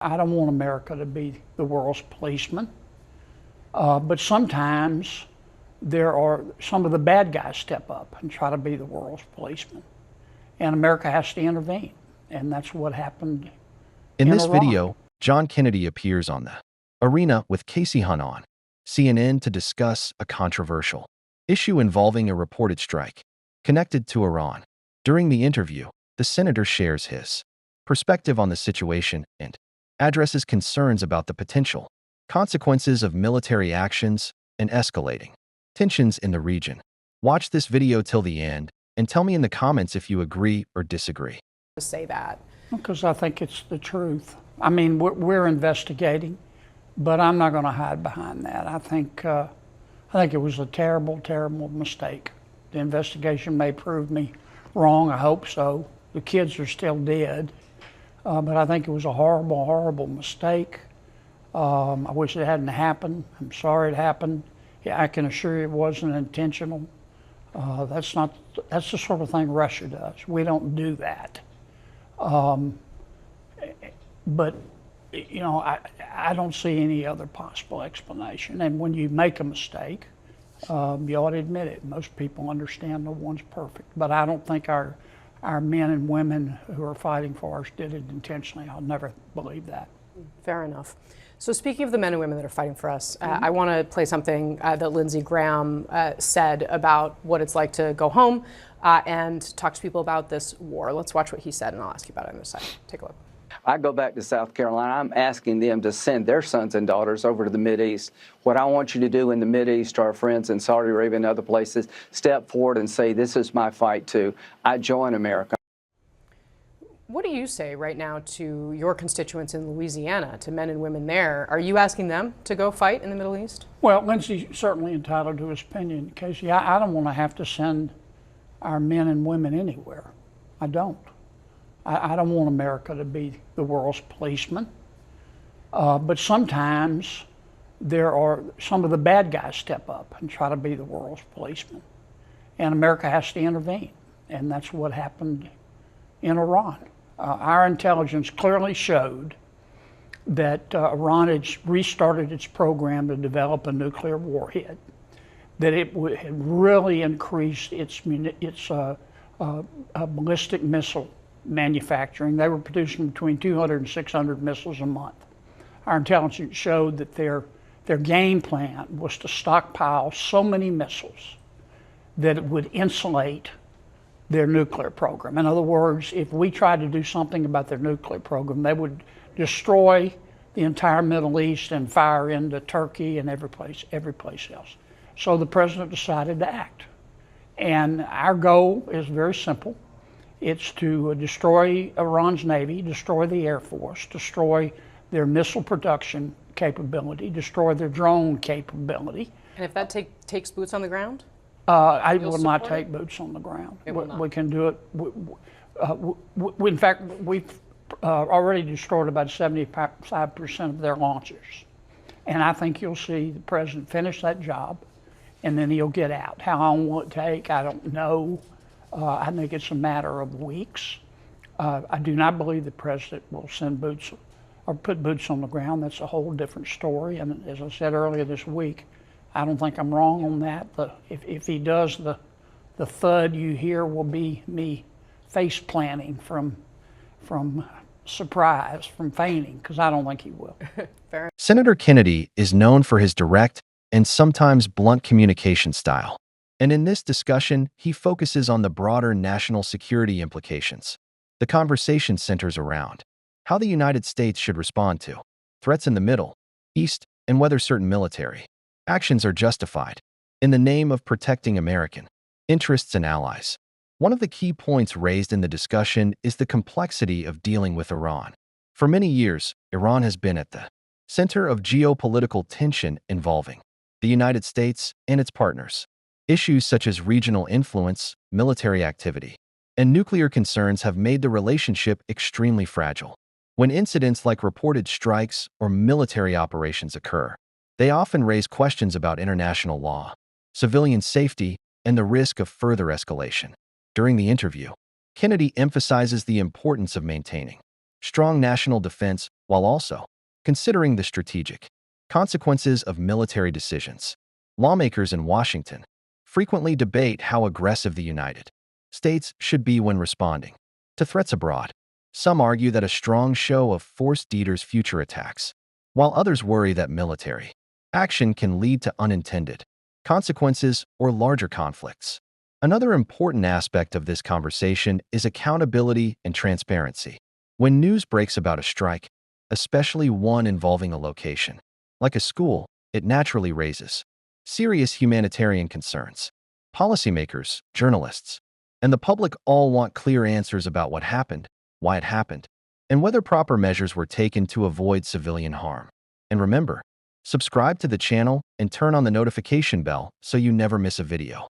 I don't want America to be the world's policeman, but sometimes some of the bad guys step up and try to be the world's policeman, and America has to intervene, and that's what happened In in this Iran. video, John Kennedy appears on the arena with Casey Hunt on CNN to discuss a controversial issue involving a reported strike connected to Iran. During the interview, the senator shares his perspective on the situation and addresses concerns about the potential consequences of military actions and escalating tensions in the region. Watch this video till the end and tell me in the comments if you agree or disagree. To say that. Because I think it's the truth. I mean, we're investigating, but I'm not going to hide behind that. I think it was a terrible, terrible mistake. The investigation may prove me wrong. I hope so. The kids are still dead, but I think it was a horrible, horrible mistake. I wish it hadn't happened. I'm sorry it happened. Yeah, I can assure you it wasn't intentional. That's the sort of thing Russia does. We don't do that. But you know, I don't see any other possible explanation. And when you make a mistake, you ought to admit it. Most people understand no one's perfect. But I don't think our men and women who are fighting for us did it intentionally. I'll never believe that. Fair enough. So speaking of the men and women that are fighting for us, I want to play something that Lindsey Graham said about what it's like to go home and talk to people about this war. Let's watch what he said, and I'll ask you about it in a second. Take a look. I go back to South Carolina, I'm asking them to send their sons and daughters over to the Mideast. What I want you to do in the Mideast, to our friends in Saudi Arabia and other places, step forward and say, this is my fight too. I join America. What do you say right now to your constituents in Louisiana, to men and women there? Are you asking them to go fight in the Middle East? Well, Lindsey's certainly entitled to his opinion. Casey, I don't want to have to send our men and women anywhere. I don't. I don't want America to be the world's policeman. But sometimes some of the bad guys step up and try to be the world's policeman. And America has to intervene. And that's what happened in Iran. Our intelligence clearly showed that Iran had restarted its program to develop a nuclear warhead, that it had really increased its ballistic missile manufacturing. They were producing between 200 and 600 missiles a month. Our intelligence showed that their game plan was to stockpile so many missiles that it would insulate their nuclear program. In other words, if we tried to do something about their nuclear program, they would destroy the entire Middle East and fire into Turkey and every place else. So the president decided to act. And our goal is very simple. It's to destroy Iran's Navy, destroy the Air Force, destroy their missile production capability, destroy their drone capability. And if that takes boots on the ground? I will not take boots on the ground. We can do it. In fact, we've already destroyed about 75% of their launchers. And I think you'll see the president finish that job, and then he'll get out. How long will it take? I don't know. I think it's a matter of weeks. I do not believe the president will send boots or put boots on the ground. That's a whole different story. And as I said earlier this week, I don't think I'm wrong on that. If he does, the thud you hear will be me face planting from surprise, from fainting, because I don't think he will. Senator Kennedy is known for his direct and sometimes blunt communication style. And in this discussion, he focuses on the broader national security implications. The conversation centers around how the United States should respond to threats in the Middle East and whether certain military actions are justified in the name of protecting American interests and allies. One of the key points raised in the discussion is the complexity of dealing with Iran. For many years, Iran has been at the center of geopolitical tension involving the United States and its partners. Issues such as regional influence, military activity, and nuclear concerns have made the relationship extremely fragile. When incidents like reported strikes or military operations occur, they often raise questions about international law, civilian safety, and the risk of further escalation. During the interview, Kennedy emphasizes the importance of maintaining strong national defense while also considering the strategic consequences of military decisions. Lawmakers in Washington frequently debate how aggressive the United States should be when responding to threats abroad. Some argue that a strong show of force deters future attacks, while others worry that military action can lead to unintended consequences or larger conflicts. Another important aspect of this conversation is accountability and transparency. When news breaks about a strike, especially one involving a location like a school, it naturally raises serious humanitarian concerns. Policymakers, journalists, and the public all want clear answers about what happened, why it happened, and whether proper measures were taken to avoid civilian harm. And remember, subscribe to the channel and turn on the notification bell so you never miss a video.